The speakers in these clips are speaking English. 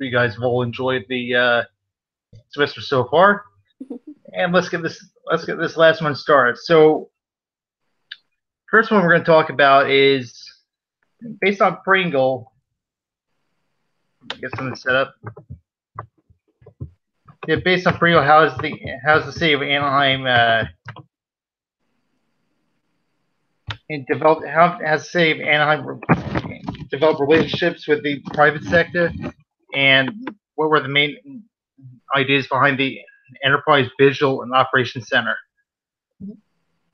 you guys have all enjoyed the semester so far. And let's get this last one started. So, first one we're going to talk about is based on Pringle. Get something set up. Yeah, based on Pringle, how's the city of Anaheim developed? How has the city of Anaheim developed relationships with the private sector, and what were the main ideas behind the Enterprise Visual and Operations Center?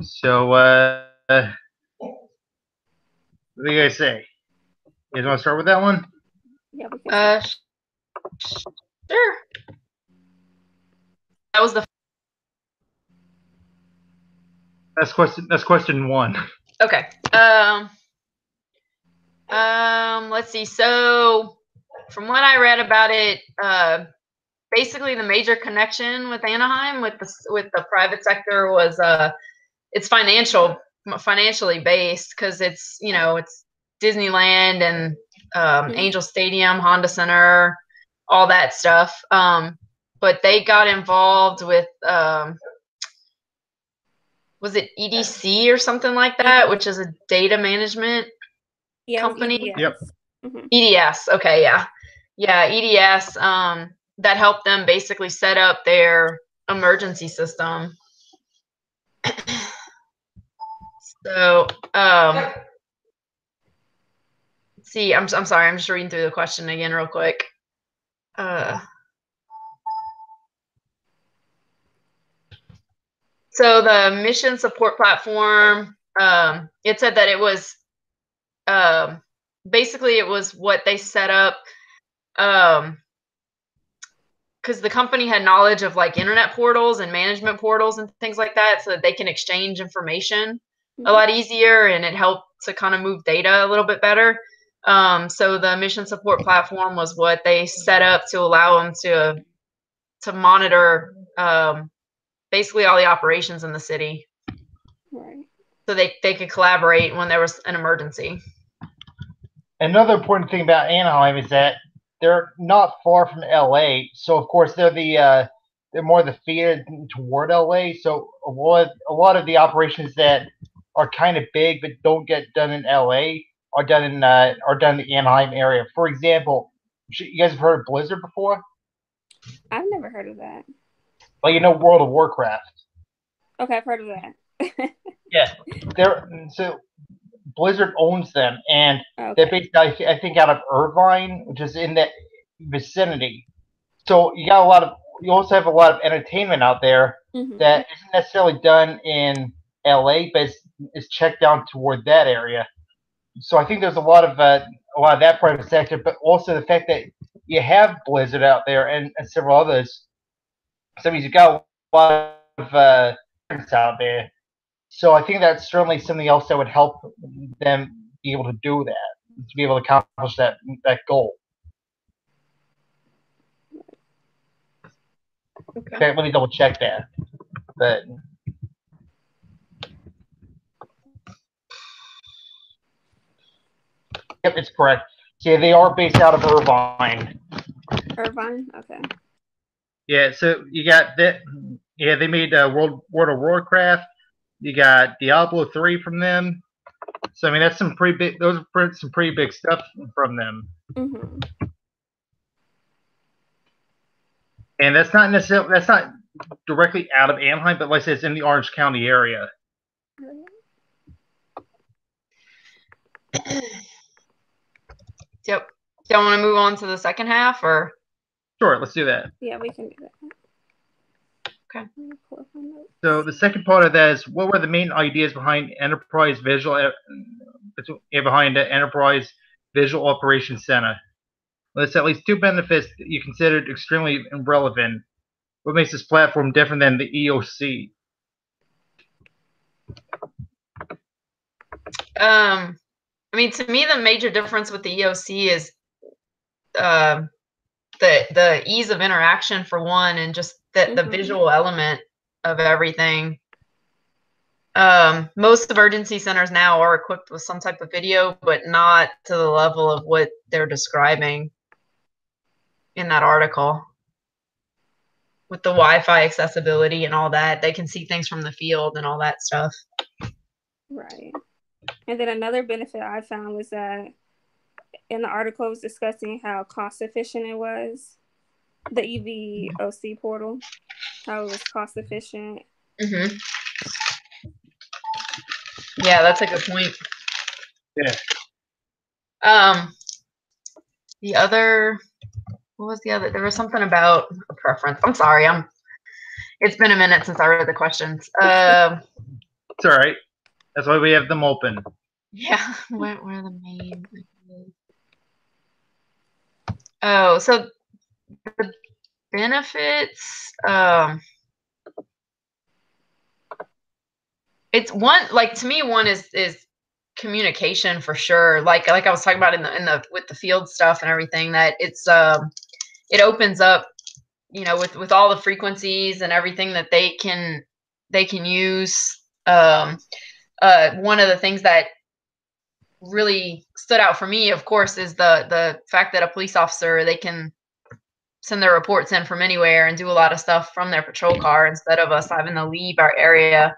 So, what do you guys say? You guys want to start with that one? Yeah, we can. Sure. That was the. That's question one. Okay. Let's see. So, from what I read about it, basically the major connection with Anaheim with the private sector was it's financially based, because it's it's Disneyland and Angel Stadium, Honda Center, all that stuff. But they got involved with was it EDC or something like that, which is a data management company? EDS. Yep. EDS. Okay, yeah. EDS. That helped them basically set up their emergency system. So, let's see. I'm sorry. I'm just reading through the question again real quick. So the mission support platform, it said that it was basically it was what they set up because the company had knowledge of like internet portals and management portals and things like that, so that they can exchange information a lot easier, and it helped to kind of move data a little bit better. So the mission support platform was what they set up to allow them to monitor basically all the operations in the city. Right. So they could collaborate when there was an emergency. Another important thing about Anaheim is that they're not far from LA, so of course they're more the feeder toward LA. So a lot of the operations that are kind of big but don't get done in LA are done in the Anaheim area. For example, you guys have heard of Blizzard before? I've never heard of that. Well, World of Warcraft. Okay, I've heard of that. Yeah, so Blizzard owns them, and they're based, I think, out of Irvine, which is in that vicinity. So you also have a lot of entertainment out there that isn't necessarily done in LA, but is checked down toward that area. So I think there's a lot of that private sector, but also the fact that you have Blizzard out there and several others. So that means you've got a lot of out there. So I think that's certainly something else that would help them be able to do that, to be able to accomplish that goal. Okay, let me double check that. But yep, it's correct. Yeah, they are based out of Irvine. Irvine, okay. Yeah, so you got that. Yeah, they made World of Warcraft. You got Diablo 3 from them. So I mean, that's some pretty big. Those are some pretty big stuff from them. And that's not directly out of Anaheim, but like I said, it's in the Orange County area. Yep. Do y'all want to move on to the second half, or? Sure, let's do that. Yeah, we can do that. Okay. So the second part of that is, what were the main ideas behind Enterprise Visual Operations Center? Let's at least two benefits that you considered extremely relevant. What makes this platform different than the EOC? I mean, to me, the major difference with the EOC is the ease of interaction, for one, and just the visual element of everything. Most emergency centers now are equipped with some type of video, but not to the level of what they're describing. in that article. With the Wi-Fi accessibility and all that, they can see things from the field and all that stuff. Right. And then another benefit I found was that in the article it was discussing how cost efficient it was, the EVOC portal, how it was cost efficient. Mm-hmm. Yeah, that's a good point. Yeah. The other, what was the other? There was something about a preference. I'm sorry, it's been a minute since I read the questions. It's all right. That's why we have them open. Yeah, where are the main? Oh, so the benefits. It's one, like, to me, one is communication for sure. Like I was talking about in the with the field stuff and everything, that it's it opens up, you know, with all the frequencies and everything that they can use. One of the things that really stood out for me, of course, is the fact that a police officer, they can send their reports in from anywhere and do a lot of stuff from their patrol car instead of us having to leave our area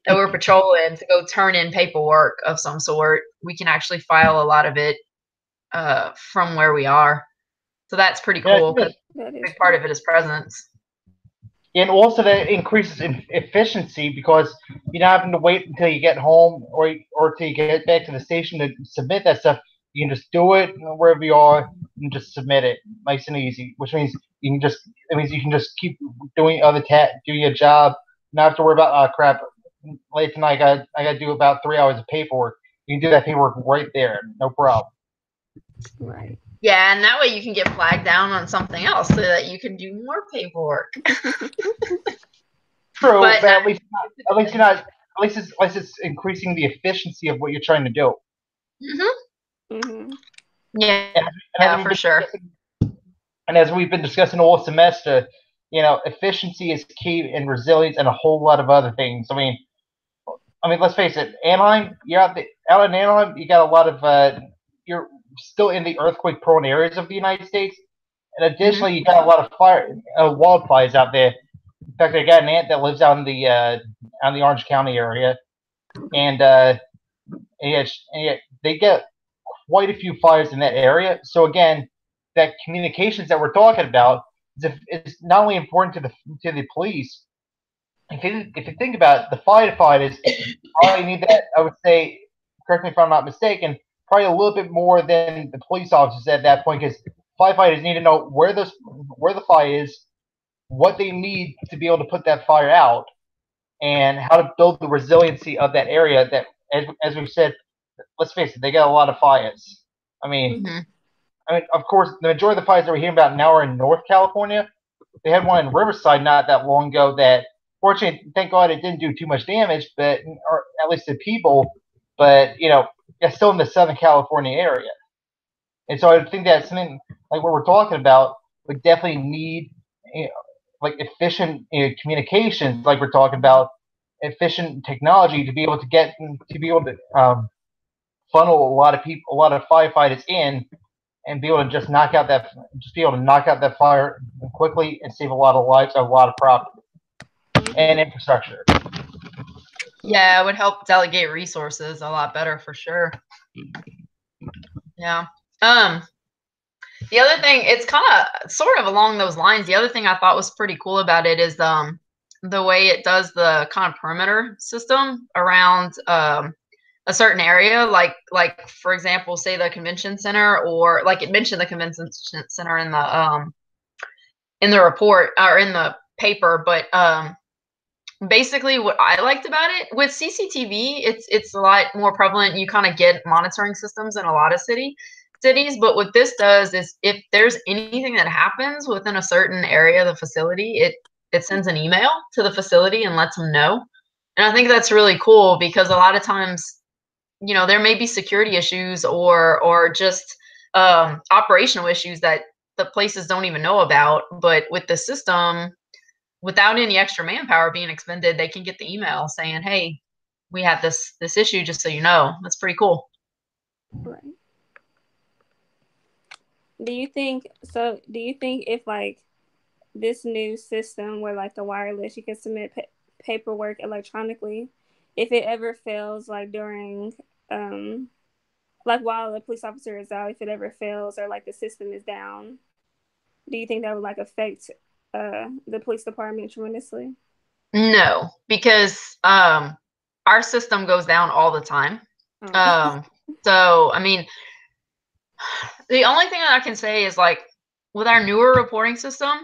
that we're patrolling to go turn in paperwork of some sort. We can actually file a lot of it from where we are. So that's pretty cool, because a big part of it is presence. And also that increases in efficiency because you're not having to wait until you get home or till you get back to the station to submit that stuff. You can just do it wherever you are and just submit it, nice and easy. Which means you can just keep doing doing your job. Not have to worry about crap. Late tonight, I got to do about 3 hours of paperwork. You can do that paperwork right there, no problem. Right. Yeah, and that way you can get flagged down on something else so that you can do more paperwork. True, but at least it's increasing the efficiency of what you're trying to do. Mm-hmm. Mm-hmm. Yeah, for sure. And as we've been discussing all semester, you know, efficiency is key, and resilience, and a whole lot of other things. I mean, let's face it, Anaheim. Out in Anaheim, you got a lot of you're still in the earthquake-prone areas of the United States, and additionally, you got a lot of wildfires out there. In fact, I got an aunt that lives out in the Orange County area, and yet they get quite a few fires in that area. So again, that communications that we're talking about is not only important to the police. If you think about it, the firefighters probably need that. I would say, correct me if I'm not mistaken, probably a little bit more than the police officers at that point, because firefighters need to know where the fire is, what they need to be able to put that fire out, and how to build the resiliency of that area. That, as we've said, let's face it, they got a lot of fires. I mean, of course, the majority of the fires that we're hearing about now are in North California. They had one in Riverside not that long ago that, fortunately, thank God, it didn't do too much damage, or at least to people. But you know, it's still in the Southern California area, and so I think that something like what we're talking about would definitely need, you know, like efficient communications, like we're talking about, efficient technology to be able to funnel a lot of people, a lot of firefighters in, and be able to just be able to knock out that fire quickly and save a lot of lives, a lot of property and infrastructure. Yeah, it would help delegate resources a lot better for sure. Yeah. The other thing, it's kind of sort of along those lines. The other thing I thought was pretty cool about it is the way it does the kind of perimeter system around a certain area, like for example, say the convention center, or like it mentioned the convention center in the report or in the paper, but basically what I liked about it with CCTV, it's a lot more prevalent. You kind of get monitoring systems in a lot of cities, but what this does is if there's anything that happens within a certain area of the facility, it sends an email to the facility and lets them know. And I think that's really cool, because a lot of times, you know, there may be security issues or just operational issues that the places don't even know about, but with the system, without any extra manpower being expended, they can get the email saying, hey, we have this issue, just so you know. That's pretty cool. Right. Do you think so? Do you think if like this new system where like the wireless, you can submit paperwork electronically, if it ever fails, like during like while the police officer is out, if it ever fails or like the system is down, do you think that would like affect the police department tremendously? No, because our system goes down all the time. So I mean, the only thing that I can say is like with our newer reporting system,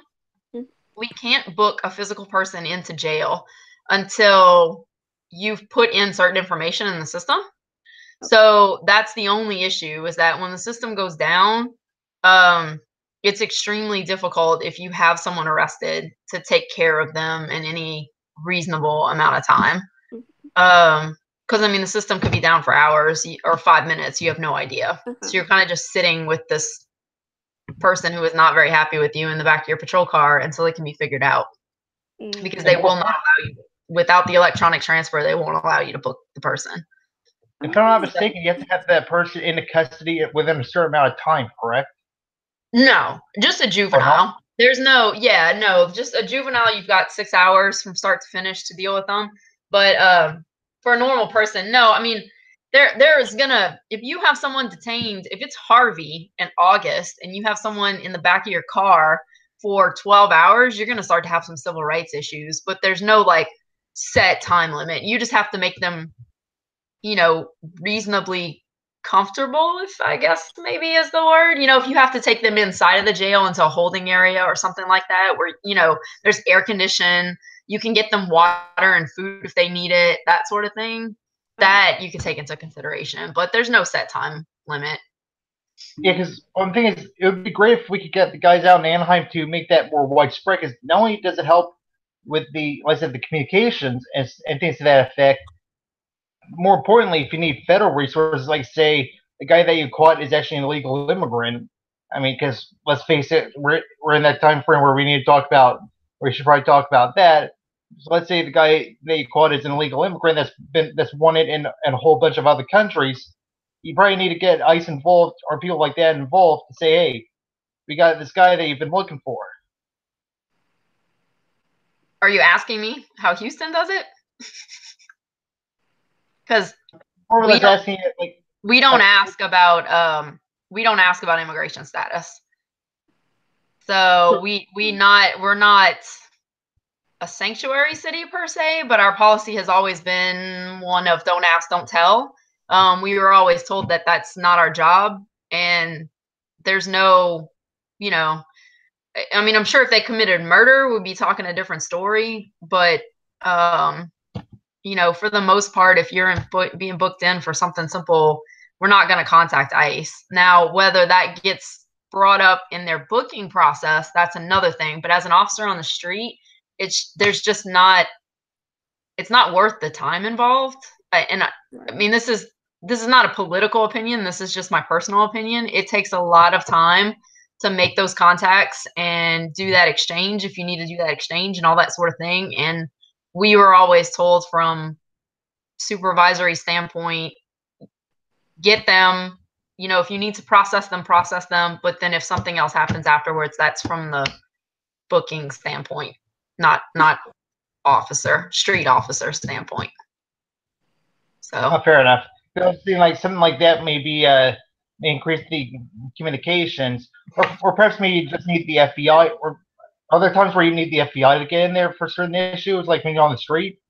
we can't book a physical person into jail until you've put in certain information in the system. So that's the only issue, is that when the system goes down, it's extremely difficult if you have someone arrested to take care of them in any reasonable amount of time. Because I mean, the system could be down for hours or 5 minutes. You have no idea. So you're kind of just sitting with this person who is not very happy with you in the back of your patrol car until it can be figured out. Because they will not allow you, without the electronic transfer, they won't allow you to book the person. If I'm not mistaken, you have to have that person in the custody within a certain amount of time, correct? No, just a juvenile. There's no, just a juvenile. You've got 6 hours from start to finish to deal with them. But for a normal person, no. I mean, there is gonna, if you have someone detained, if it's Harvey in August and you have someone in the back of your car for 12 hours, you're gonna start to have some civil rights issues. But there's no like set time limit. You just have to make them, reasonably comfortable, if I guess maybe is the word. If you have to take them inside of the jail into a holding area or something like that, where, there's air condition, you can get them water and food if they need it, that sort of thing, that you can take into consideration. But there's no set time limit. Yeah, because one thing is, it would be great if we could get the guys out in Anaheim to make that more widespread, because not only does it help with like I said, the communications and things to that effect, more importantly, if you need federal resources, like say the guy that you caught is actually an illegal immigrant. I mean, because let's face it, we're in that time frame where we need to talk about, or we should probably talk about that. So let's say the guy that you caught is an illegal immigrant that's wanted in a whole bunch of other countries. You probably need to get ICE involved or people like that involved to say, hey, we got this guy that you've been looking for. Are you asking me how Houston does it? Because we don't ask about immigration status. So we're not a sanctuary city per se, but our policy has always been one of don't ask, don't tell. We were always told that that's not our job, and there's no, I mean, I'm sure if they committed murder, we'd be talking a different story, but for the most part, if you're being booked in for something simple, we're not going to contact ICE. Now, whether that gets brought up in their booking process, that's another thing. But as an officer on the street, it's not worth the time involved. I mean, this is not a political opinion. This is just my personal opinion. It takes a lot of time to make those contacts and do that exchange, if you need to do that exchange and all that sort of thing. And we were always told from supervisory standpoint, get them, if you need to process them. But then if something else happens afterwards, that's from the booking standpoint, not street officer standpoint. So fair enough. It seems like something like that maybe increase the communications, or perhaps maybe you just need the FBI, or are there times where you need the FBI to get in there for certain issues, like maybe on the street?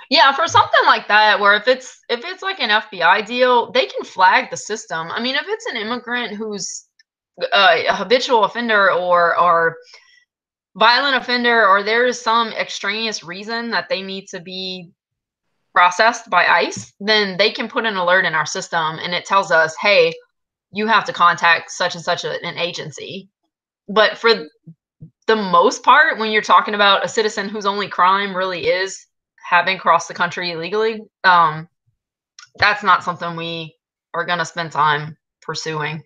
Yeah, for something like that, where if it's like an FBI deal, they can flag the system. I mean, if it's an immigrant who's a habitual offender or violent offender, or there is some extraneous reason that they need to be processed by ICE, then they can put an alert in our system, and it tells us, hey, you have to contact such and such an agency. But for the most part, when you're talking about a citizen whose only crime really is having crossed the country illegally, that's not something we are going to spend time pursuing,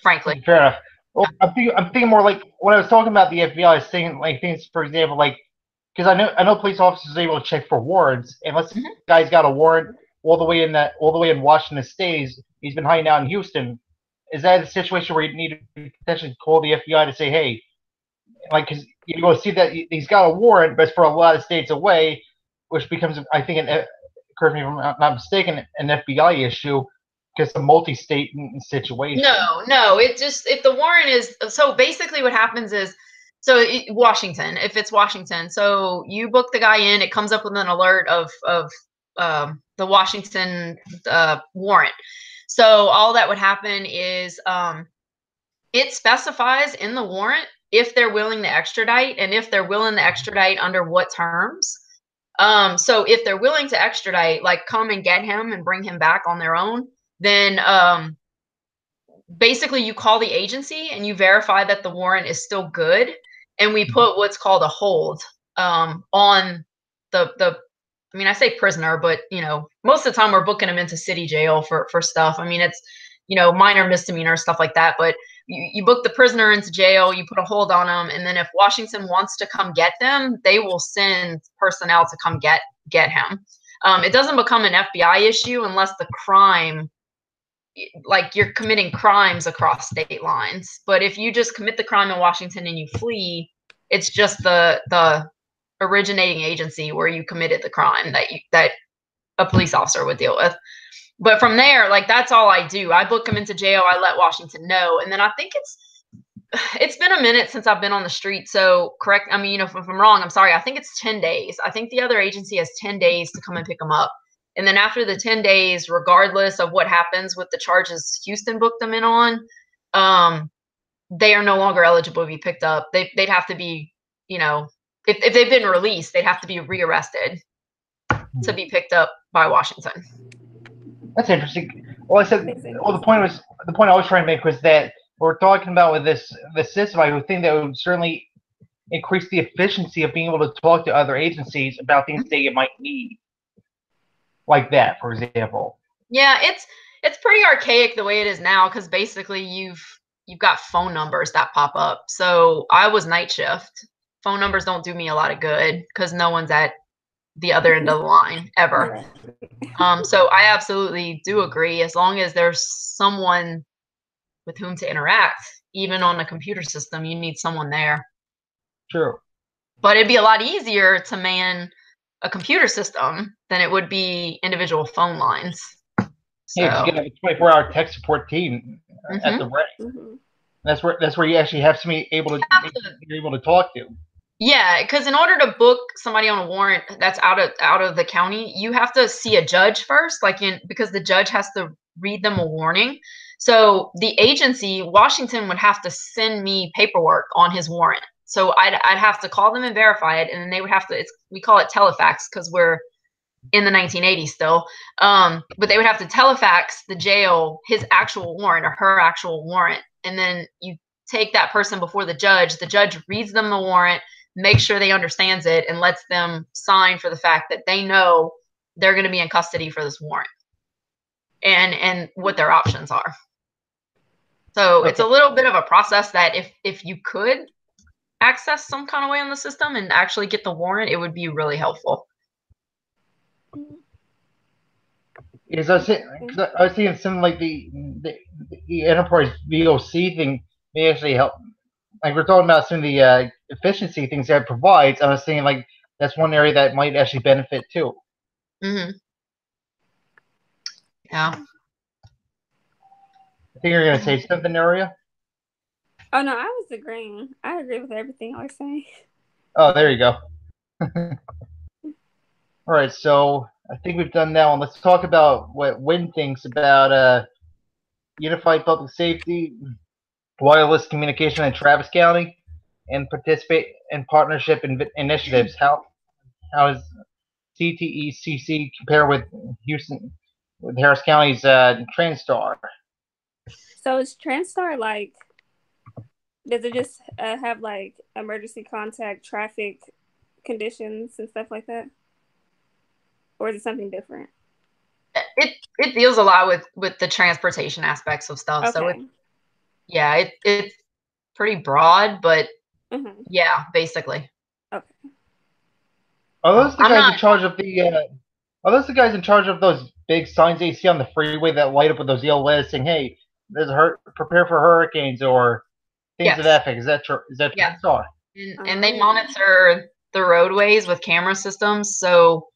frankly. Fair enough. Well, I'm thinking more like when I was talking about the FBI, I was thinking like things, for example, like, because I know police officers are able to check for warrants, and let's say the guy's got a warrant all the way in Washington State. He's been hiding out in Houston. is that a situation where you need to potentially call the FBI to say, hey, like, because you go see that he's got a warrant, but it's for a lot of states away, which becomes, I think, correct me if I'm not mistaken, an FBI issue because it's a multi-state situation. No. It just, if the warrant is, so basically what happens is, so Washington, if it's Washington, so you book the guy in, it comes up with an alert of the Washington warrant. So all that would happen is it specifies in the warrant if they're willing to extradite, and if they're willing to extradite under what terms. So if they're willing to extradite, like come and get him and bring him back on their own, then basically you call the agency and you verify that the warrant is still good, and we put what's called a hold on the I mean, I say prisoner, but most of the time we're booking them into city jail for stuff. I mean, it's minor misdemeanor stuff like that, but you book the prisoner into jail, you put a hold on them, and then if Washington wants to come get them, they will send personnel to come get him. It doesn't become an FBI issue unless the crime, like you're committing crimes across state lines. But if you just commit the crime in Washington and you flee, it's just the originating agency where you committed the crime that a police officer would deal with. But from there, like, that's all I do. I book them into jail. I let Washington know. And then I think it's been a minute since I've been on the street. So correct. I mean, if I'm wrong, I'm sorry. I think it's 10 days. I think the other agency has 10 days to come and pick them up. And then after the 10 days, regardless of what happens with the charges Houston booked them in on, they are no longer eligible to be picked up. They'd have to be, if they've been released, they'd have to be rearrested to be picked up by Washington. That's interesting. Well, the point I was trying to make was that we're talking about with this system. I would think that would certainly increase the efficiency of being able to talk to other agencies about things that you might need, like that, for example. Yeah, it's pretty archaic the way it is now, because basically you've got phone numbers that pop up. So I was night shift. Phone numbers don't do me a lot of good because no one's at the other end of the line ever. So I absolutely do agree. As long as there's someone with whom to interact, even on a computer system, you need someone there. True. But it'd be a lot easier to man a computer system than it would be individual phone lines. So. Yeah, you get a 24-hour tech support team at the rate. Mm-hmm. That's where you actually have somebody you're able to talk to. Yeah, because in order to book somebody on a warrant that's out of the county, you have to see a judge first, because the judge has to read them a warning. So the agency, Washington, would have to send me paperwork on his warrant. So I'd have to call them and verify it, and then they would have to. We call it telefax because we're in the 1980s still. But they would have to telefax the jail his actual warrant or her actual warrant, and then you take that person before the judge. The judge reads them the warrant, makes sure they understands it, and lets them sign for the fact that they know they're going to be in custody for this warrant and what their options are. So It's a little bit of a process that if you could access some kind of way on the system and actually get the warrant, it would be really helpful. Because I was thinking something like the enterprise VOC thing may actually help. Like, we're talking about some of the efficiency things that it provides. I was thinking like that's one area that might actually benefit too. Mm-hmm. Yeah. I think you're going to say something, Naria? Oh, no, I was agreeing. I agree with everything I was saying. Oh, there you go. All right, so I think we've done that one. Let's talk about what Wynn thinks about unified public safety, wireless communication in Travis County, and participate in partnership initiatives. How does CTECC compare with Harris County's TransStar? So is TransStar like, does it just have like emergency contact, traffic conditions and stuff like that? Or is it something different? It deals a lot with the transportation aspects of stuff. Okay. So it's pretty broad, but yeah, basically. Okay. Are those the guys in charge of the? Are those the guys in charge of those big signs that you see on the freeway that light up with those yellow letters saying, "Hey, prepare for hurricanes or things of that effect. Is that true? Is that true? Yeah. And they monitor the roadways with camera systems. So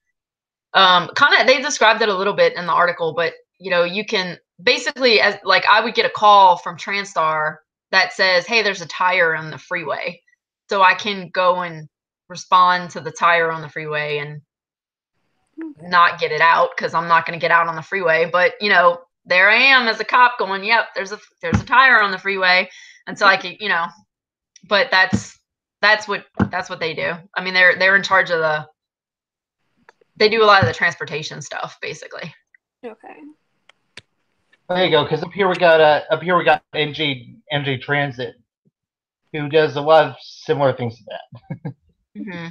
kind of they described it a little bit in the article, but you can basically, as like I would get a call from TransStar that says, hey, there's a tire on the freeway. So I can go and respond to the tire on the freeway and not get it out, because I'm not going to get out on the freeway. But there I am as a cop going, yep, there's a tire on the freeway. And so I could, but that's what they do. I mean, they're in charge of they do a lot of the transportation stuff, basically. Okay. There you go. Because up here we got MJ Transit, who does a lot of similar things to that. Mm-hmm.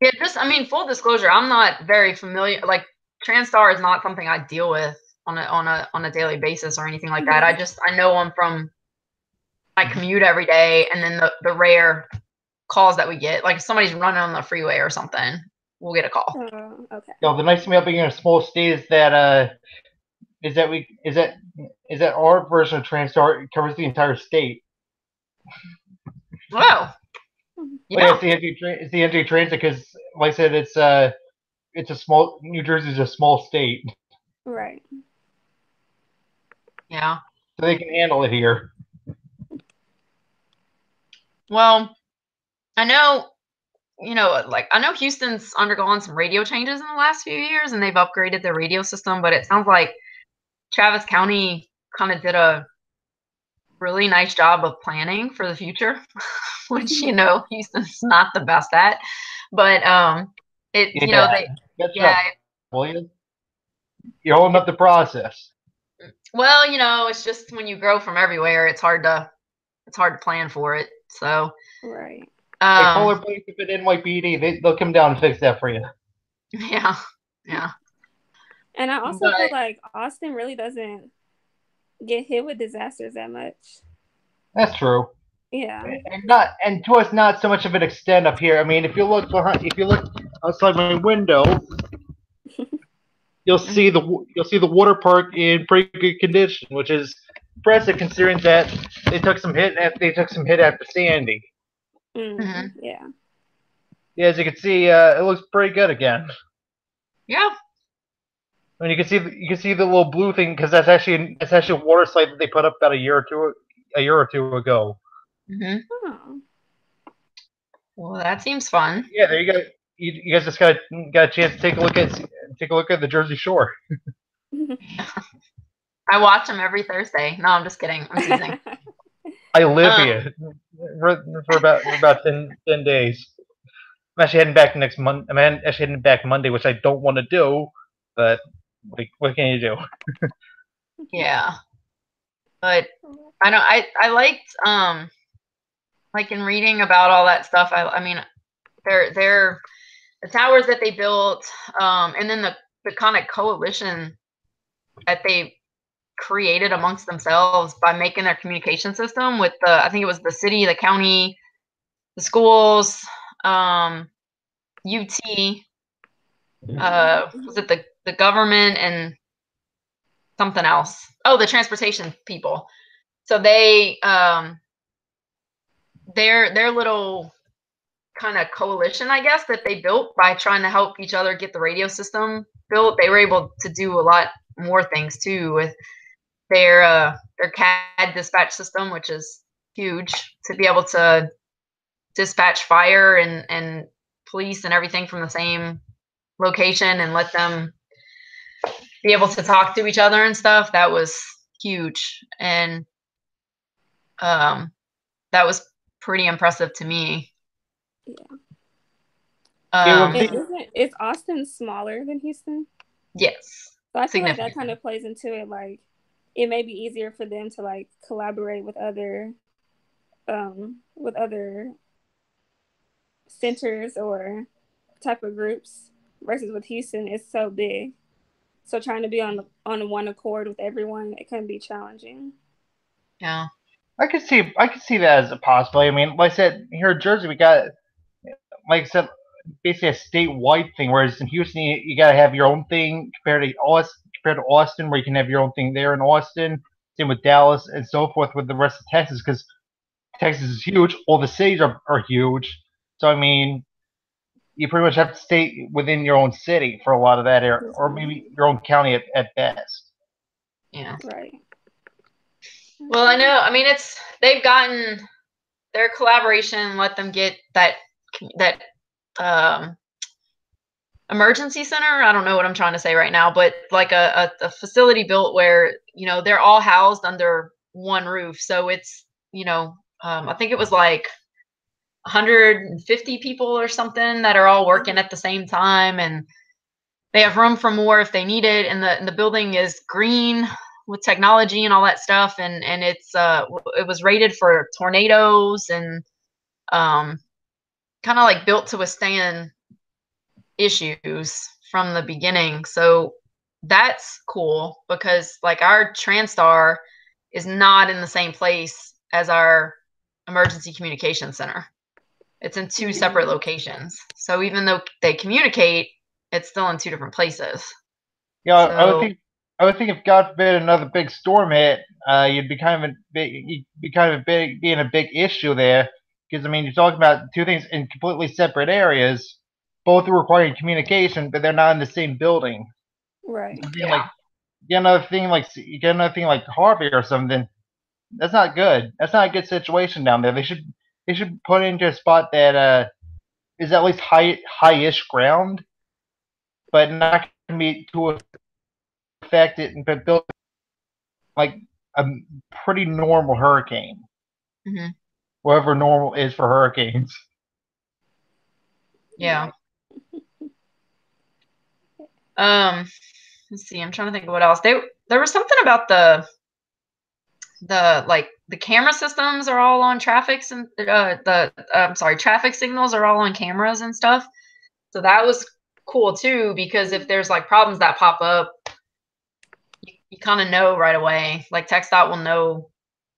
Yeah, full disclosure, I'm not very familiar. Like, TransStar is not something I deal with on a daily basis or anything like that. I know them from my commute every day, and then the rare calls that we get, like if somebody's running on the freeway or something, we'll get a call. Okay. No, the nice thing about being in a small state is that our version of TransStar covers the entire state. Wow. Yeah, it's the NJ Transit, because, like I said, it's a small. New Jersey's a small state. Right. Yeah. So they can handle it here. Well, I know, I know Houston's undergone some radio changes in the last few years, and they've upgraded their radio system, but it sounds like Travis County kind of did a really nice job of planning for the future, which, Houston's not the best at, but you're holding up the process. Well, it's just when you grow from everywhere, it's hard to plan for it. So right. Call our place if it NYPD, they'll come down and fix that for you. Yeah. And I also feel like Austin really doesn't get hit with disasters that much. That's true. Yeah. And to us, not so much of an extent up here. I mean, if you look outside my window, you'll see the water park in pretty good condition, which is impressive considering that they took some hit after Sandy. Mm-hmm. Yeah. Yeah, as you can see, it looks pretty good again. Yeah. I mean, you can see the little blue thing, because that's actually a water slide that they put up about a year or two ago. Mm-hmm. Oh. Well, that seems fun. Yeah, there you go. You guys just got a chance to take a look at the Jersey Shore. I watch them every Thursday. No, I'm just kidding. I'm teasing. I live here for about 10 days. I'm actually heading back next month. I'm actually heading back Monday, which I don't want to do, but what can you do? Yeah, but I know I liked like in reading about all that stuff. I mean, they're the towers that they built, and then the kind of coalition that they created amongst themselves by making their communication system with I think it was the city, the county, the schools, UT, was it the government and something else? Oh, the transportation people. So they their little kind of coalition, I guess, that they built by trying to help each other get the radio system built. They were able to do a lot more things too with their CAD dispatch system, which is huge, to be able to dispatch fire and police and everything from the same location and let them be able to talk to each other and stuff. That was huge, and that was pretty impressive to me. Yeah. Is Austin smaller than Houston? Yes. So I feel like that kind of plays into it. Like, it may be easier for them to like collaborate with other centers or type of groups, versus with Houston, it's so big. So trying to be on one accord with everyone, it can be challenging. Yeah. I could see that as a possibility. I mean, like I said, here in Jersey, we got, like I said, basically a statewide thing. Whereas in Houston, you got to have your own thing compared to Austin, where you can have your own thing there in Austin. Same with Dallas and so forth with the rest of Texas, because Texas is huge. All the cities are huge. So I mean, you pretty much have to stay within your own city for a lot of that area, or maybe your own county at best. Yeah. Right. Well, I know. I mean, they've gotten their collaboration let them get that emergency center. I don't know what I'm trying to say right now, but like a facility built where, you know, they're all housed under one roof. So it's, you know, I think it was like 150 people or something that are all working at the same time, and they have room for more if they need it. And the building is green with technology and all that stuff. And it was rated for tornadoes and kind of like built to withstand issues from the beginning. So that's cool because like our TransStar is not in the same place as our emergency communication center. It's in two separate locations. So even though they communicate, it's still in two different places. Yeah, So, I would think if God forbid another big storm hit, you'd be kind of being a big issue there, because I mean you're talking about two things in completely separate areas, both requiring communication, but they're not in the same building. Right. Yeah. Like you get another thing like Harvey or something. That's not good. That's not a good situation down there. They should put it into a spot that is at least high-ish ground, but not going to be too affected, but built like a pretty normal hurricane. mm-hmm. Whatever normal is for hurricanes. Yeah. Let's see. I'm trying to think of what else. There was something about the camera systems are all on traffics and traffic signals are all on cameras and stuff. So that was cool too, because if there's like problems that pop up, you kind of know right away. Like TxDOT will know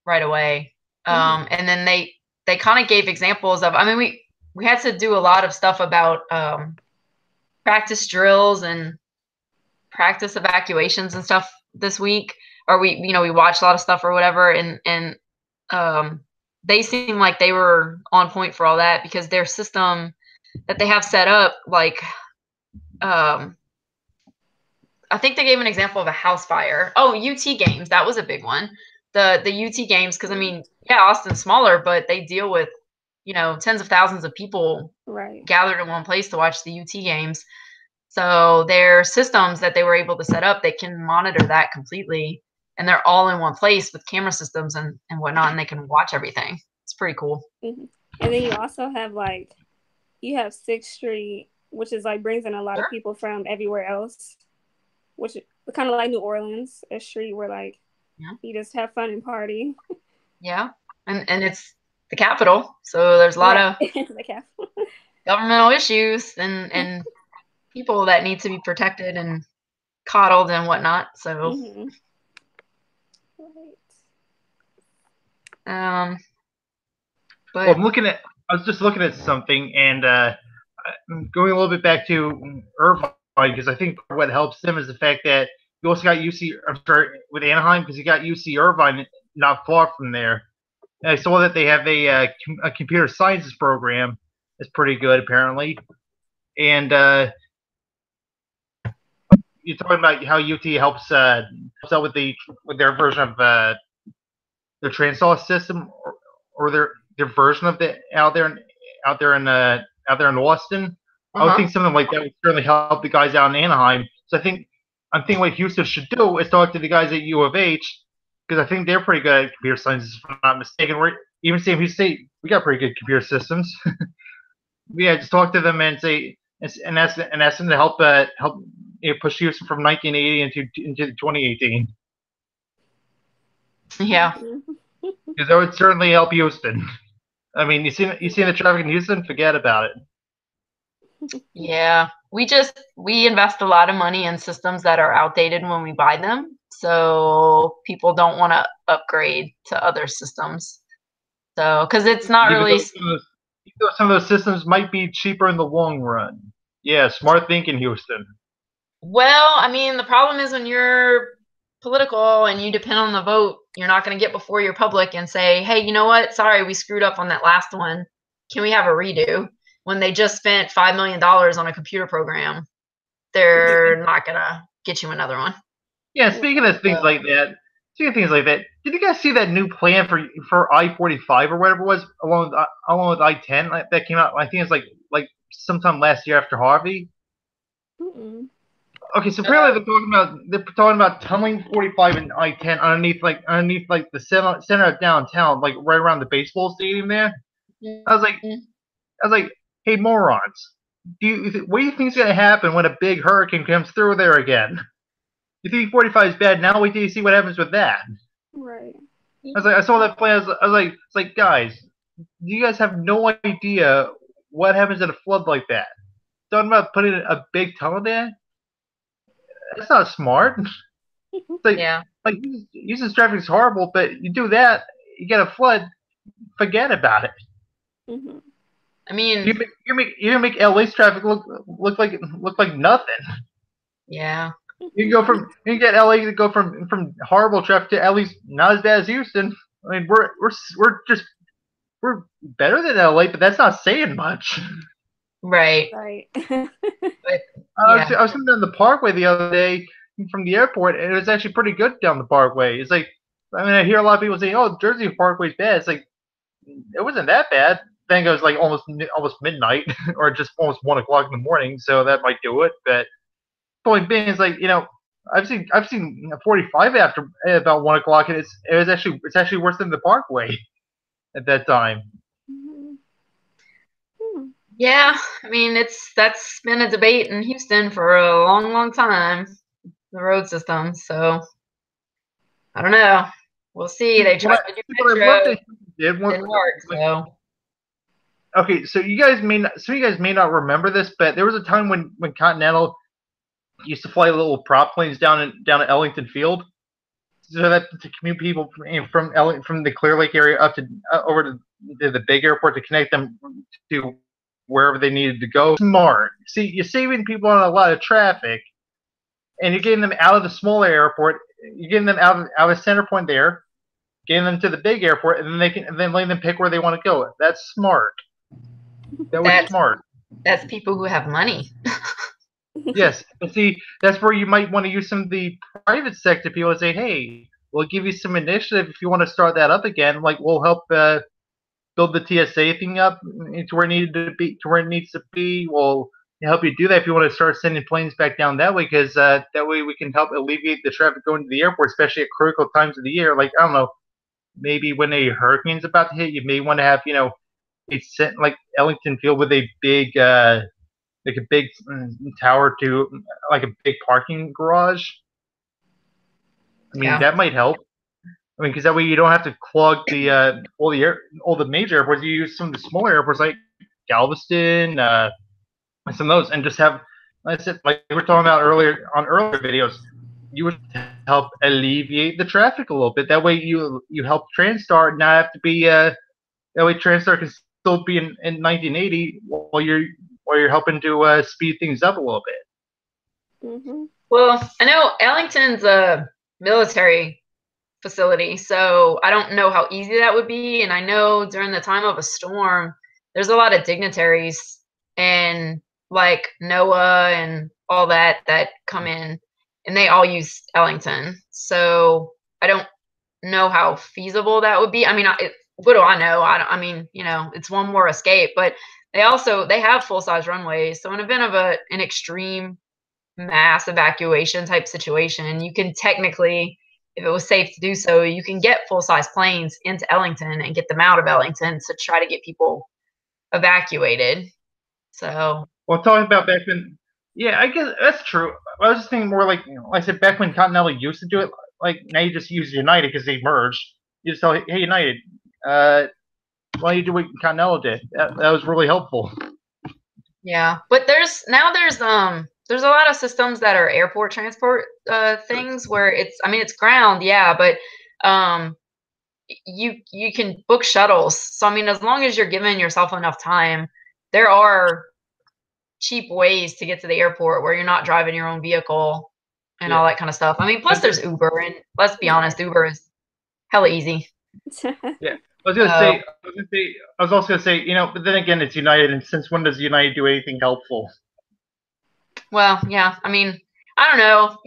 right away. And then they kind of gave examples of. I mean, we had to do a lot of stuff about practice drills and practice evacuations and stuff this week, or we watched a lot of stuff or whatever, and they seem like they were on point for all that, because their system that they have set up, like I think they gave an example of a house fire. Oh, UT games, that was a big one. The UT games, because I mean, yeah, Austin's smaller, but they deal with, you know, tens of thousands of people gathered in one place to watch the UT games. So their systems that they were able to set up, they can monitor that completely, and they're all in one place with camera systems and whatnot, and they can watch everything. It's pretty cool. Mm-hmm. And then you also have you have 6th Street, which is like brings in a lot of people from everywhere else, which is kind of like New Orleans, a street where like you just have fun and party. Yeah, and it's the capital, so there's a lot of governmental issues and people that need to be protected and coddled and whatnot. So, but well, I was just looking at something, and going a little bit back to Irvine, because I think what helps them is the fact that you also got with Anaheim, because you got UC Irvine not far from there. And I saw that they have a computer sciences program that's pretty good, apparently. And you're talking about how UT helps out with their version of their TransStar system, or their version of it out there in Austin. I would think something like that would certainly help the guys out in Anaheim. So I'm thinking what Houston should do is talk to the guys at U of H, because I think they're pretty good at computer science, if I'm not mistaken. Even Sam Houston State, we got pretty good computer systems. Yeah, just talk to them and say and ask them to help push Houston from 1980 into 2018. Yeah, because that would certainly help Houston. I mean, you see the traffic in Houston, forget about it. Yeah, we invest a lot of money in systems that are outdated when we buy them, so people don't want to upgrade to other systems. So, because it's not really. Some of those systems might be cheaper in the long run. Yeah, smart thinking, Houston. Well, I mean, the problem is when you're political and you depend on the vote you're not going to get before your public and say, hey, you know what? Sorry, we screwed up on that last one. Can we have a redo? When they just spent $5 million on a computer program, they're not going to get you another one. Yeah, speaking of things like that, did you guys see that new plan for I-45 or whatever it was along with I-10 that came out? I think it's like sometime last year after Harvey. Mm-mm. Okay, so apparently they're talking about tunneling 45 and I-10 underneath the center of downtown, like right around the baseball stadium there. I was like, hey morons, what do you think is going to happen when a big hurricane comes through there again? You think 45 is bad now? Wait till you see what happens with that. Right. I saw that plan. It's like, guys, you guys have no idea what happens in a flood like that. Talking about putting a big tunnel there? That's not smart. Yeah. Like using traffic is horrible, but you do that, you get a flood, forget about it. Mm-hmm. I mean, you make LA's traffic look like nothing. Yeah. You can get LA to go from horrible traffic to at least not as bad as Houston. I mean, we're better than LA, but that's not saying much. Right. Right. But, I was coming down the Parkway the other day from the airport, and it was actually pretty good down the Parkway. It's like, I mean, I hear a lot of people saying, "Oh, Jersey Parkway's bad." It's like, it wasn't that bad. I think it was like almost midnight, or just almost 1 o'clock in the morning, so that might do it. But point being is like, I've seen 45 after about 1 o'clock, and it's actually worse than the Parkway at that time. Mm-hmm. Yeah, I mean that's been a debate in Houston for a long, long time, the road system. So I don't know. We'll see. They tried to do Metro, didn't work. So okay, so you guys may not remember this, but there was a time when Continental used to fly little prop planes down at Ellington Field, so that to commute people from the Clear Lake area up to over to the big airport to connect them to wherever they needed to go. Smart. See, you're saving people on a lot of traffic, and you're getting them out of the smaller airport. You're getting them out of Center Point there, getting them to the big airport, and then letting them pick where they want to go. That's smart. That's smart. That's people who have money. Yes, but see, that's where you might want to use some of the private sector people and say, "Hey, we'll give you some initiative if you want to start that up again. Like, we'll help build the TSA thing up to where it needs to be. We'll help you do that if you want to start sending planes back down that way, because that way we can help alleviate the traffic going to the airport, especially at critical times of the year. Like, I don't know, maybe when a hurricane's about to hit, you may want to have like Ellington Field with a big tower to like a big parking garage. I mean, that might help. I mean, because that way you don't have to clog all the major airports. You use some of the smaller airports like Galveston, and some of those, and just have, like I said, like we were talking about earlier videos, you would help alleviate the traffic a little bit. That way you help Transtar not have to be that way Transtar can still be in 1980 while you're helping to speed things up a little bit. Mm-hmm. Well, I know Ellington's a military facility, so I don't know how easy that would be. And I know during the time of a storm, there's a lot of dignitaries and like NOAA and all that come in, and they all use Ellington. So I don't know how feasible that would be. I mean, what do I know? I mean, it's one more escape, but they have full-size runways. So in event of an extreme mass evacuation type situation, you can technically, if it was safe to do so, you can get full-size planes into Ellington and get them out of Ellington to try to get people evacuated. So, well, talking about back then, yeah, I guess that's true. I was just thinking more like, like I said, back when Continental used to do it, like now you just use United because they merged. You just tell, hey, United, why don't you do what Continental did? That was really helpful. Yeah, but there's a lot of systems that are airport transport things where it's ground, yeah, but you can book shuttles. So I mean, as long as you're giving yourself enough time, there are cheap ways to get to the airport where you're not driving your own vehicle and all that kind of stuff. I mean, plus there's Uber, and let's be honest, Uber is hella easy. Yeah. I was also gonna say, but then again, it's United, and since when does United do anything helpful? Well, yeah. I mean, I don't know.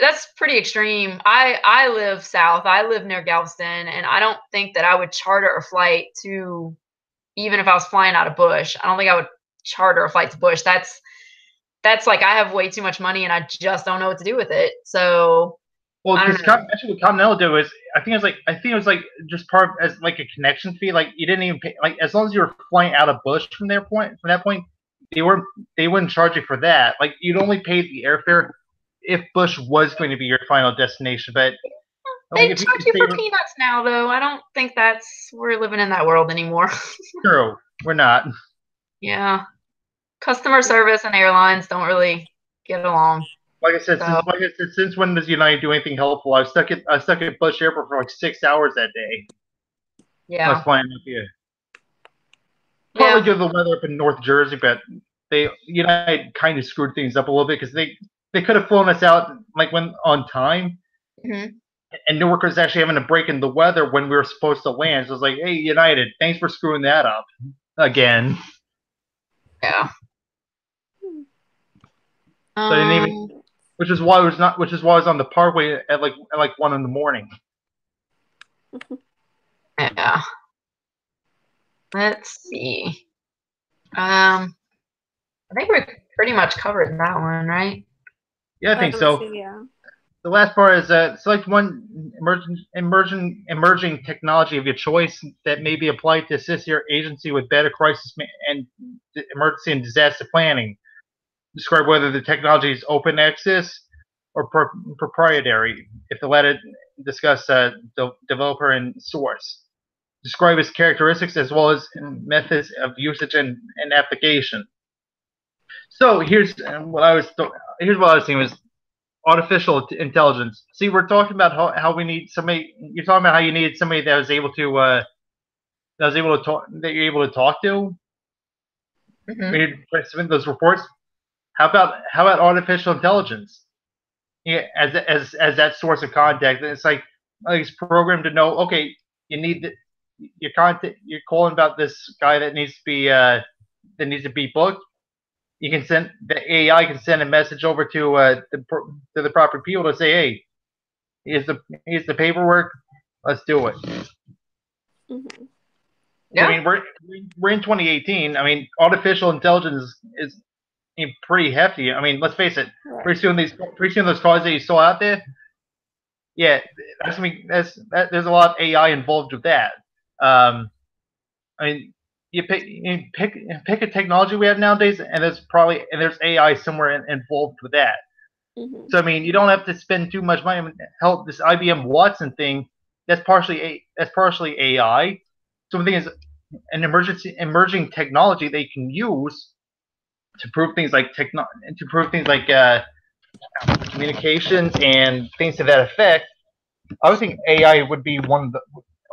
That's pretty extreme. I live south. I live near Galveston, and I don't think that I would charter a flight to, even if I was flying out of Bush, I don't think I would charter a flight to Bush. That's like I have way too much money and I just don't know what to do with it. So Well, I don't because know. actually what Continental did was, I think it was like just part as like a connection fee. Like you didn't even pay, like as long as you were flying out of Bush from that point, they wouldn't charge you for that. Like you'd only pay the airfare if Bush was going to be your final destination. But They like if charge you for peanuts now, though. I don't think we're living in that world anymore. True, we're not. Yeah, customer service and airlines don't really get along. Like I said, since when does United do anything helpful? I was stuck at Bush Airport for like 6 hours that day. Yeah, I was flying up here. yeah. Partly due to the weather up in North Jersey, but United kind of screwed things up a little bit because they could have flown us out like when on time, Mm-hmm. and Newark was actually having a break in the weather when we were supposed to land. So I was like, "Hey, United, thanks for screwing that up again." Yeah. So I didn't even, which is why I was on the Parkway at like 1 a.m. Yeah. Let's see. I think we pretty much covered that one, right? Yeah, I think so. Yeah. The last part is select one emerging technology of your choice that may be applied to assist your agency with better crisis and emergency and disaster planning. Describe whether the technology is open access or proprietary. If the latter, discuss developer and source. Describe its characteristics as well as methods of usage and application. So here's what I was thinking was artificial intelligence. See, we're talking about how we need somebody. You're talking about how you needed somebody that was able to talk, that you're able to talk to. Mm-hmm. When you submit those reports. How about artificial intelligence? Yeah, as that source of contact. It's like it's programmed to know. Okay, you need your content. You're calling about this guy that needs to be booked. You can send the AI can send a message over to the proper people to say, hey, here's the paperwork. Let's do it. Mm-hmm. Yeah. I mean, we're in 2018. I mean, artificial intelligence is pretty hefty. I mean, let's face it. Right. Pretty soon those cars that you saw out there, yeah, there's a lot of AI involved with that. I mean, you pick a technology we have nowadays, and there's AI somewhere involved with that. Mm-hmm. So I mean, you don't have to spend too much money. Help this IBM Watson thing. That's partially AI. So the thing is, an emerging technology they can use to prove things like communications and things to that effect. I would think AI would be one of the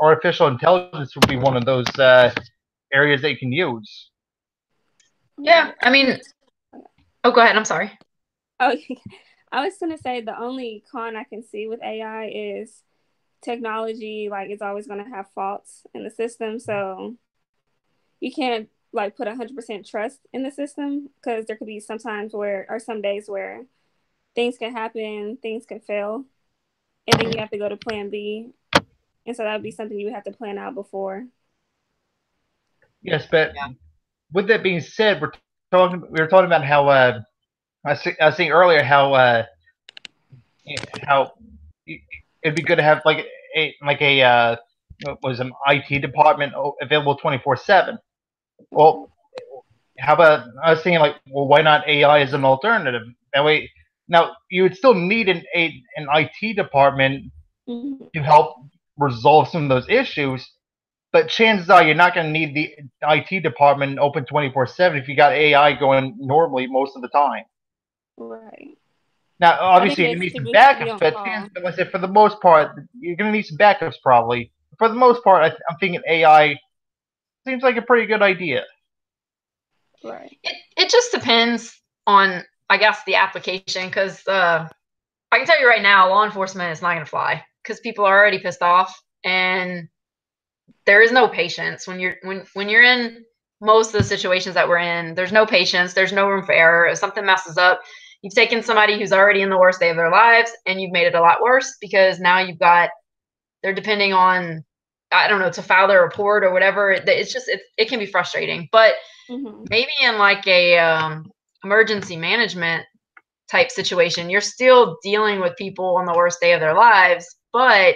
artificial intelligence would be one of those areas they can use. Yeah, I mean, oh, go ahead. I'm sorry. Oh, I was gonna say the only con I can see with AI is technology. Like it's always gonna have faults in the system, so you can't like put 100% trust in the system because there could be some days where things can happen, things can fail, and then you have to go to plan B. And so that would be something you would have to plan out before. Yes, but with that being said, we were talking about how I was saying earlier how it'd be good to have like a was an IT department available 24/7. Well, how about I was thinking like, well, why not AI as an alternative? That way, now you would still need an IT department Mm-hmm. to help resolve some of those issues, but chances are you're not going to need the IT department open 24/7 if you got AI going normally most of the time. Right. Now, obviously, you need some backups, but for the most part, you're going to need some backups probably. For the most part, I'm thinking AI seems like a pretty good idea. Right. It just depends on, I guess, the application, because I can tell you right now, law enforcement is not going to fly because people are already pissed off, and there is no patience when you're in most of the situations that we're in. There's no patience. There's no room for error. If something messes up, you've taken somebody who's already in the worst day of their lives and you've made it a lot worse, because now they're depending on, I don't know, to file their report or whatever. It's just, it can be frustrating. But maybe in like a emergency management type situation, you're still dealing with people on the worst day of their lives, but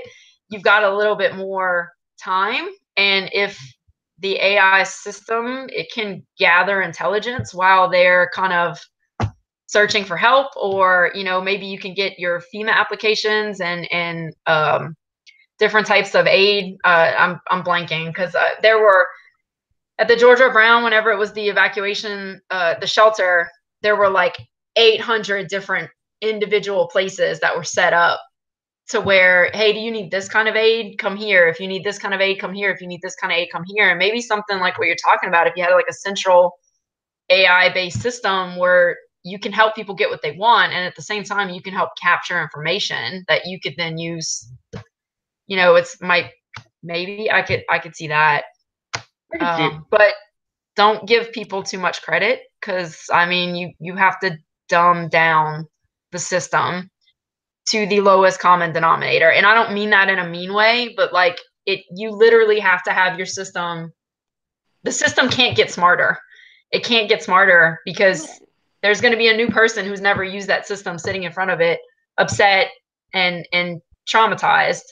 you've got a little bit more time. And if the AI system, it can gather intelligence while they're kind of searching for help, or, you know, maybe you can get your FEMA applications and different types of aid. I'm blanking, because there were, at the Georgia Brown, whenever it was the evacuation, the shelter, there were like 800 different individual places that were set up to where, hey, do you need this kind of aid? Come here. If you need this kind of aid, come here. If you need this kind of aid, come here. And maybe something like what you're talking about, if you had like a central AI-based system where you can help people get what they want, and at the same time you can help capture information that you could then use. You know, maybe I could see that. But don't give people too much credit, because I mean, you have to dumb down the system to the lowest common denominator. And I don't mean that in a mean way, but like, you literally have to have your system. The system can't get smarter. It can't get smarter, because there's going to be a new person who's never used that system sitting in front of it, upset and traumatized.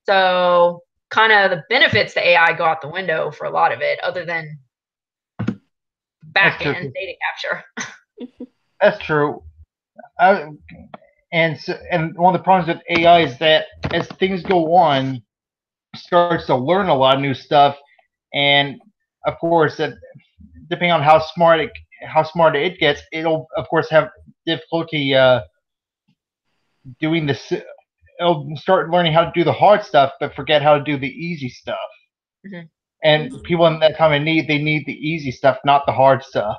So kind of the benefits to AI go out the window for a lot of it, other than back end data capture. That's true. And one of the problems with AI is that as things go on, it starts to learn a lot of new stuff, and of course, that depending on how smart it gets, it'll of course have difficulty doing this. It'll start learning how to do the hard stuff, but forget how to do the easy stuff. And people in that time of need, they need the easy stuff, not the hard stuff.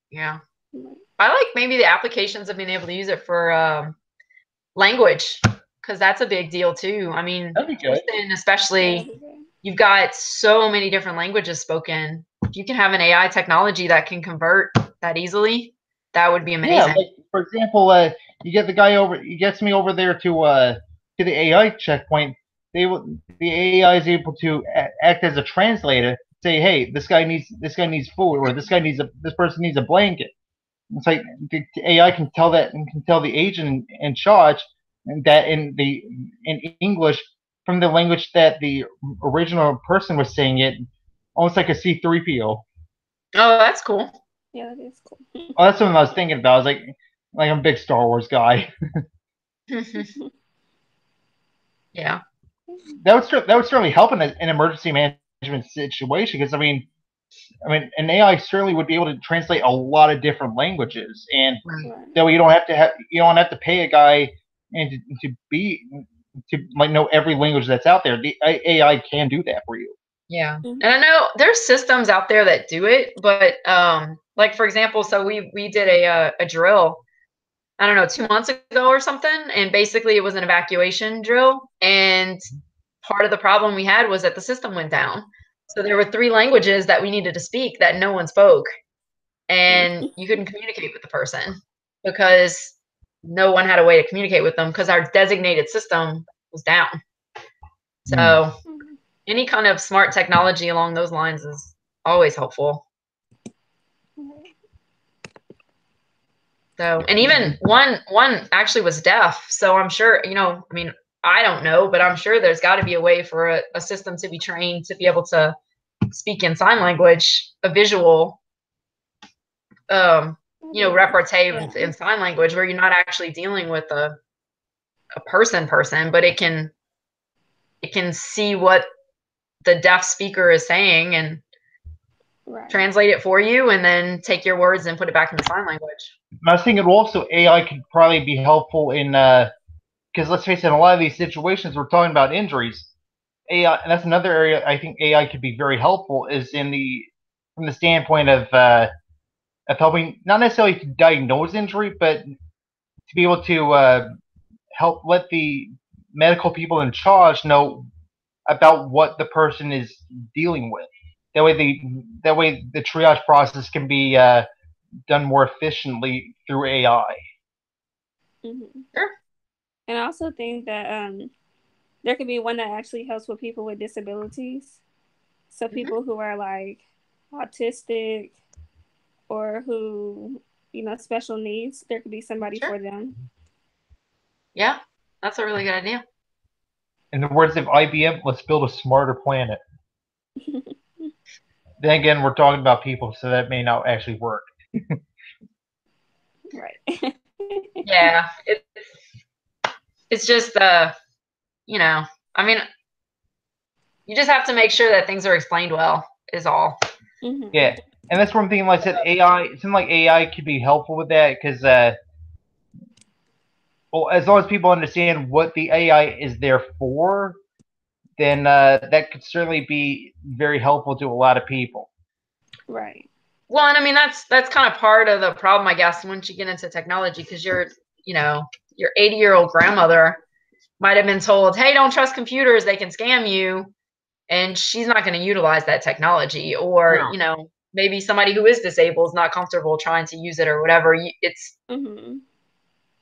Yeah. I like maybe the applications of being able to use it for language, because that's a big deal too. I mean, Houston especially, you've got so many different languages spoken. If you can have an AI technology that can convert that easily, that would be amazing. Yeah, like, for example, you get the guy over, he gets me over there to the AI checkpoint. The AI is able to act as a translator. Say, hey, this guy needs food, or this person needs a blanket. It's like the AI can tell that, and can tell the agent in charge, and that in English from the language that the original person was saying it, almost like a C-3PO. Oh, that's cool. Yeah, that is cool. Well, that's something I was thinking about. I was like I'm a big Star Wars guy. Yeah. That would certainly help in an emergency management situation, because I mean, an AI certainly would be able to translate a lot of different languages, and that way you don't have to pay a guy and to like know every language that's out there. The AI can do that for you. Yeah, and I know there's systems out there that do it, but like for example, so we did a drill, I don't know, 2 months ago or something, and basically it was an evacuation drill, and part of the problem we had was that the system went down. So there were 3 languages that we needed to speak that no one spoke, and you couldn't communicate with the person because no one had a way to communicate with them, because our designated system was down. So any kind of smart technology along those lines is always helpful. So, and even one actually was deaf. So I'm sure, you know, I mean, I don't know, but I'm sure there's got to be a way for a system to be trained to be able to speak in sign language, a visual, you know, repartee in sign language, where you're not actually dealing with a person, but it can see what the deaf speaker is saying and translate it for you, and then take your words and put it back into sign language. I was thinking also AI could probably be helpful in because let's face it, in a lot of these situations we're talking about injuries. AI, and that's another area I think AI could be very helpful, is from the standpoint of helping, not necessarily to diagnose injury, but to be able to help let the medical people in charge know about what the person is dealing with. That way the triage process can be done more efficiently through AI. Mm-hmm. Sure. And I also think that there could be one that actually helps with people with disabilities. So people who are like autistic or who, special needs, there could be somebody for them. Yeah, that's a really good idea. In the words of IBM, let's build a smarter planet. Then again, we're talking about people, so that may not actually work. Right. Yeah, it's just I mean, you just have to make sure that things are explained well. Is all. Mm-hmm. Yeah, and that's one thing. Like I said, AI. It seems like AI could be helpful with that because, well, as long as people understand what the AI is there for, then that could certainly be very helpful to a lot of people. Right. Well, and I mean that's kind of part of the problem, I guess, once you get into technology, because your 80-year-old grandmother might have been told, "Hey, don't trust computers; they can scam you," and she's not going to utilize that technology. Or maybe somebody who is disabled is not comfortable trying to use it or whatever.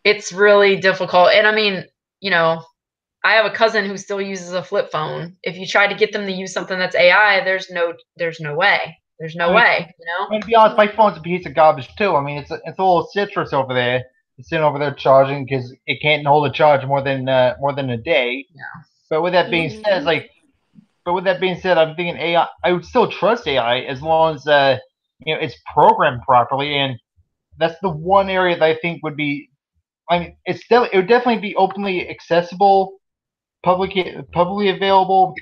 It's really difficult. And I mean, I have a cousin who still uses a flip phone. If you try to get them to use something that's AI, there's no way. There's no way, I mean, to be honest, my phone's a piece of garbage too. I mean, it's a little citrus over there. It's sitting over there charging because it can't hold a charge more than a day. Yeah. But with that being said, I'm thinking AI. I would still trust AI as long as it's programmed properly, and that's the one area that I think would be. I mean, it would definitely be openly accessible, publicly available.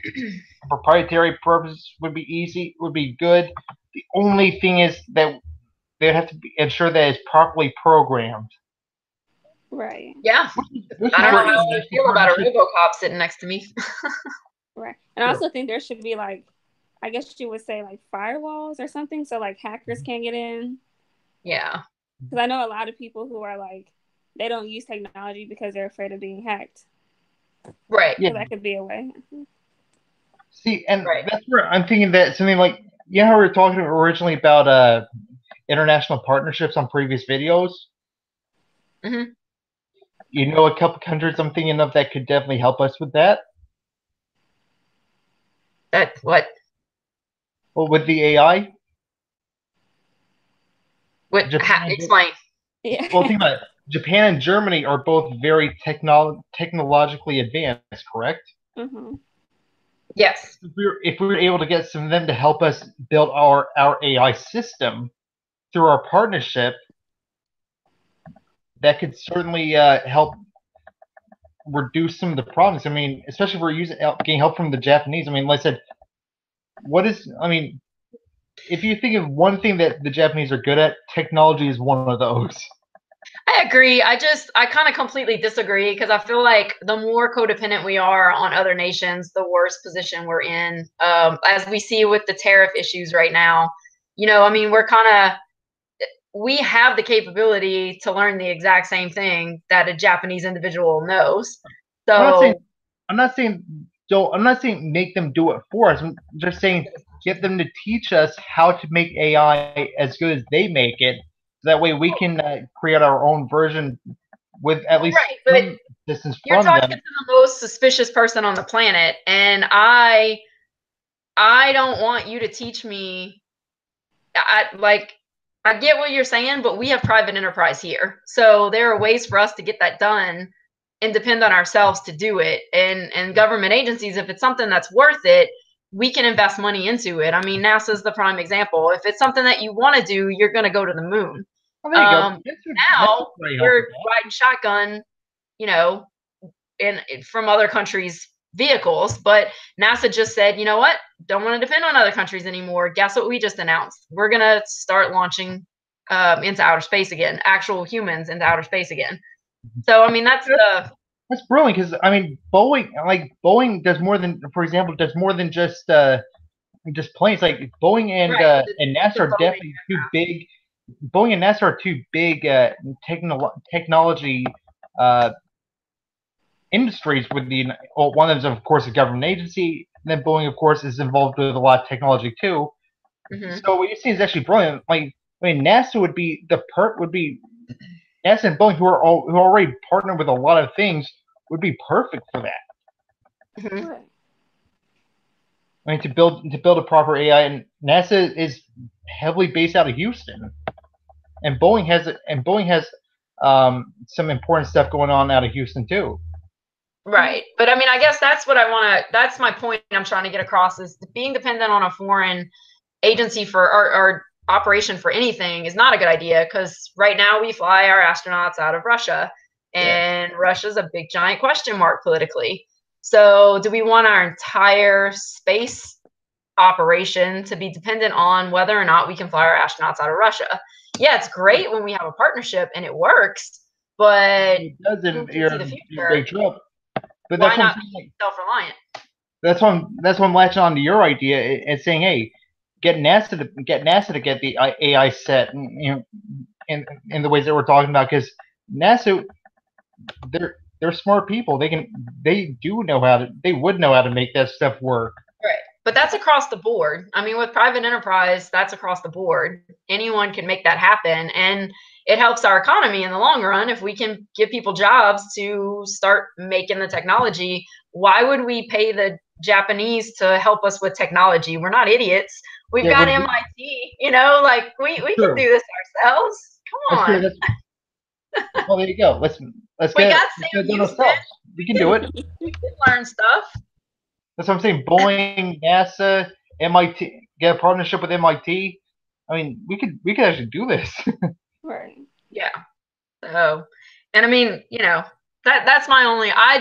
Proprietary purpose would be good. The only thing is that they'd have to ensure that it's properly programmed. Right. Yeah. I don't know how I feel about a RoboCop sitting next to me. Right. And I also think there should be like, I guess you would say like firewalls or something, so like hackers can't get in. Yeah. Because I know a lot of people who are like, they don't use technology because they're afraid of being hacked. Right. Yeah. So that could be a way. See, and that's where I'm thinking that something like, how we were talking originally about international partnerships on previous videos. Mm-hmm. A couple countries I'm thinking of that could definitely help us with that. That what? Well, with the AI. What? Explain. Yeah. Well, think about it. Japan and Germany are both very technologically advanced, correct? Mm-hmm. Yes. If we were able to get some of them to help us build our AI system through our partnership, that could certainly help reduce some of the problems. I mean, especially if we're getting help from the Japanese. I mean, like I said, if you think of one thing that the Japanese are good at, technology is one of those. I agree. I kind of completely disagree because I feel like the more codependent we are on other nations, the worse position we're in. As we see with the tariff issues right now, I mean, we have the capability to learn the exact same thing that a Japanese individual knows. So I'm not saying make them do it for us. I'm just saying get them to teach us how to make AI as good as they make it. That way we can create our own version with at least some distance from them. You're talking to the most suspicious person on the planet, and I don't want you to teach me. I get what you're saying, but we have private enterprise here, so there are ways for us to get that done and depend on ourselves to do it. And government agencies, if it's something that's worth it, we can invest money into it. I mean, NASA's the prime example. If it's something that you want to do, you're going to go to the moon. Now we're riding shotgun, from other countries' vehicles, but NASA just said, you know what? Don't want to depend on other countries anymore. Guess what we just announced? We're going to start launching into outer space again, actual humans into outer space again. So, I mean, that's brilliant because, I mean, Boeing does more than, for example, just planes. Like Boeing and NASA are definitely too big. Boeing and NASA are two big technology industries. With one of them, of course, a government agency. then Boeing, of course, is involved with a lot of technology too. So what you see is actually brilliant. Like, I mean, NASA would be NASA and Boeing, who already partnered with a lot of things, would be perfect for that. Right. I mean, to build a proper AI, and NASA is heavily based out of Houston, and Boeing has some important stuff going on out of Houston too. Right. But I mean, I guess that's what that's my point I'm trying to get across, is being dependent on a foreign agency for or operation for anything is not a good idea, because right now we fly our astronauts out of Russia, and Russia's a big giant question mark politically. So do we want our entire space operation to be dependent on whether or not we can fly our astronauts out of Russia? Yeah, it's great when we have a partnership and it works, but it doesn't. You're big trouble. But why not be self-reliant? That's why I'm latching on to your idea and saying, hey, get NASA to get the AI set, and, in the ways that we're talking about, because NASA, they're smart people. They would know how to make that stuff work. Right. But that's across the board. I mean, with private enterprise, that's across the board. Anyone can make that happen, and it helps our economy in the long run if we can give people jobs to start making the technology. Why would we pay the Japanese to help us with technology? We're not idiots. We've got MIT, like we can do this ourselves. Come on. Well, there you go. Let's get it ourselves. We can do it. We can learn stuff. That's what I'm saying. Boeing, NASA, MIT, get a partnership with MIT. I mean, we could actually do this. Right. Yeah. So, and I mean, that's my only. I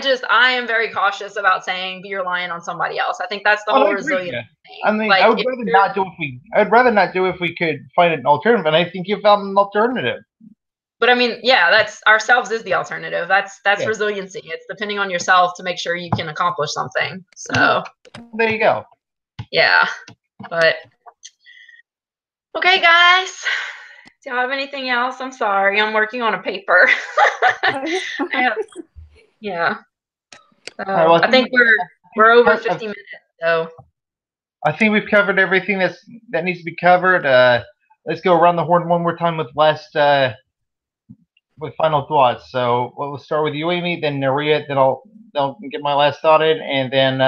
am very cautious about saying be reliant on somebody else. I think that's the whole resilience thing. I mean, I would rather not do it if we could find an alternative, and I think you found an alternative. But I mean, yeah, that's ourselves is the alternative. That's resiliency. It's depending on yourself to make sure you can accomplish something. So there you go. Yeah. But okay, guys. Do y'all have anything else? I'm sorry. I'm working on a paper. Yeah. So right, I think we're over 50 minutes. So I think we've covered everything that needs to be covered. Let's go around the horn one more time with final thoughts. So we'll start with you, Amy, then Nahrya, then I'll get my last thought in, and then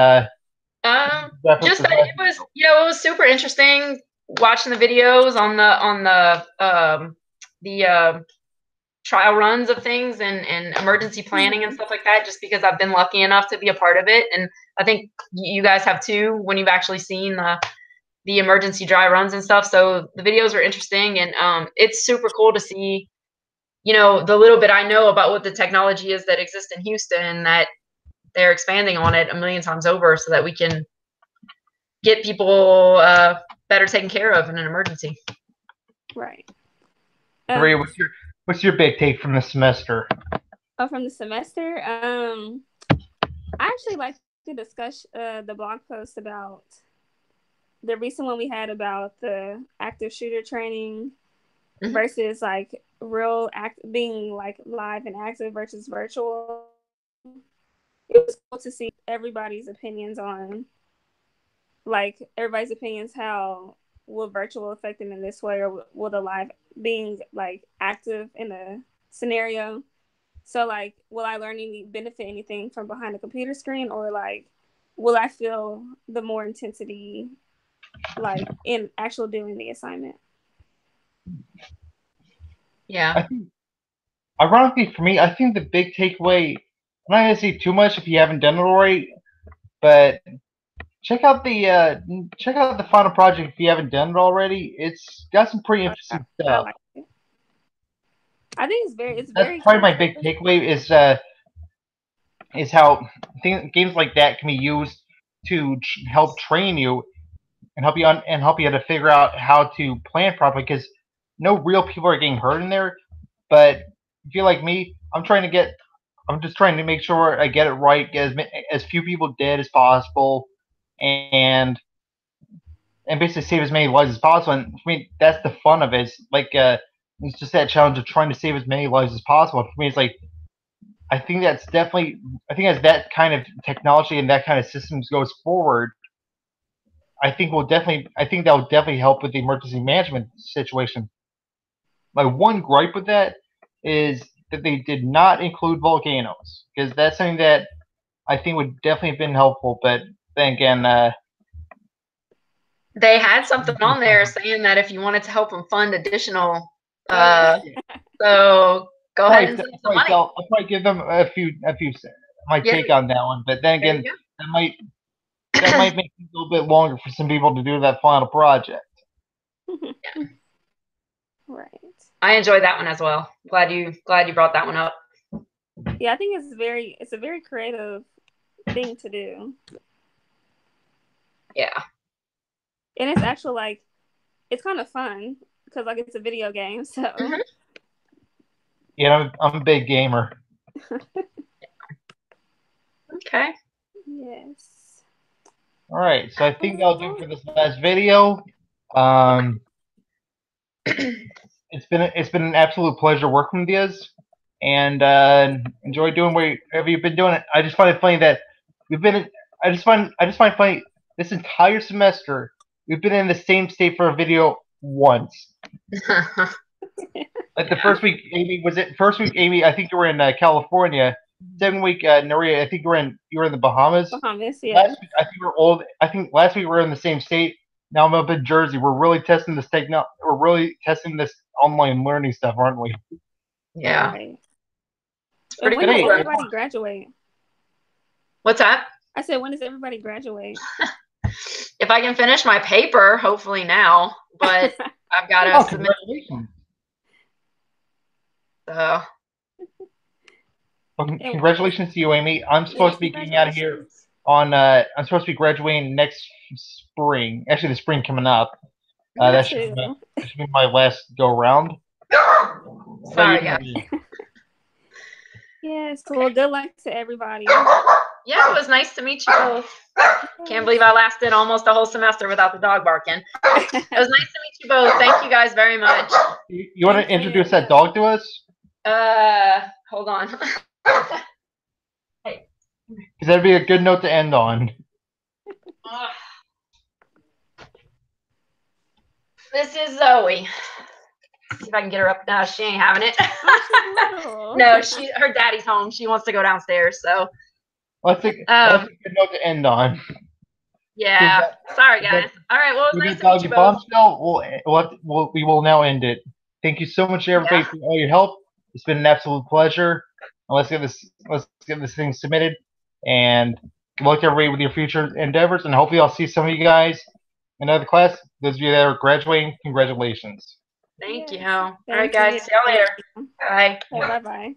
just that it was it was super interesting watching the videos on the trial runs of things and emergency planning and stuff like that, just because I've been lucky enough to be a part of it, and I think you guys have too when you've actually seen the emergency dry runs and stuff. So the videos are interesting, and it's super cool to see the little bit I know about what the technology is that exists in Houston, that they're expanding on it a million times over so that we can get people better taken care of in an emergency. Right. Maria, what's your big take from the semester? Oh, from the semester? I actually like to discuss the blog post about the recent one we had about the active shooter training versus like being like live and active versus virtual. It was cool to see everybody's opinions how will virtual affect them in this way, or will the live being like active in a scenario. So like, will I benefit anything from behind a computer screen, or like, will I feel the more intensity like in actual doing the assignment? Yeah. Ironically for me, I think the big takeaway, I'm not going to say too much if you haven't done it already, but check out the final project if you haven't done it already. It's got some pretty interesting stuff. I like it. I think it's very probably my big takeaway is how games like that can be used to help train you and help you to figure out how to plan properly, because no real people are getting hurt in there. But if you're like me, I'm just trying to make sure I get it right, get as few people dead as possible, and basically save as many lives as possible. And for me, that's the fun of it. It's like it's just that challenge of trying to save as many lives as possible. For me, it's like I think as that kind of technology and that kind of systems goes forward, I think that will definitely help with the emergency management situation. My one gripe with that is that they did not include volcanoes, because that's something that I think would definitely have been helpful. But then again, they had something on there saying that if you wanted to help them fund additional, so go ahead and send some money. I'll probably give them a few my take on that one. But then again, that might make it a little bit longer for some people to do that final project. Yeah. Right. I enjoyed that one as well. Glad you brought that one up. Yeah, I think it's a very creative thing to do. Yeah. And it's actually like, it's kind of fun because like it's a video game. So. Mm-hmm. Yeah, I'm a big gamer. Okay. Yes. All right, so I think that'll do for this last video. It's been an absolute pleasure working with you, and enjoy doing whatever you've been doing. I just find it funny that I just find funny this entire semester we've been in the same state for a video once. Like the first week, Amy, I think you were in California. 7 week, Naria, I think you were in the Bahamas. Bahamas, yeah. Last week, I think last week we were in the same state. Now I'm up in Jersey. We're really testing this We're really testing this online learning stuff, aren't we? Yeah. Right. And when does everybody graduate? What's that? I said, when does everybody graduate? If I can finish my paper, hopefully now. But I've got to submit. So. Well, congratulations to you, Amy. I'm supposed to be getting out of here I'm supposed to be graduating next spring. Actually, the spring coming up. That should be my last go round. Sorry, guys. Yes. Well, good luck to everybody. Yeah, it was nice to meet you both. Can't believe I lasted almost a whole semester without the dog barking. It was nice to meet you both. Thank you guys very much. You want to introduce that dog to us? Hold on. Hey. Because that'd be a good note to end on. This is Zoe. Let's see if I can get her up now. She ain't having it. No, her daddy's home. She wants to go downstairs. So that's a good note to end on. Yeah. Sorry, guys. All right. Well, it was nice to meet you both. We will now end it. Thank you so much, everybody, for all your help. It's been an absolute pleasure. Let's get this thing submitted, and good luck to everybody with your future endeavors. And hopefully, I'll see some of you guys in another class. Those of you that are graduating, congratulations. Thank you. All right, guys. See y'all later. Bye. Bye-bye.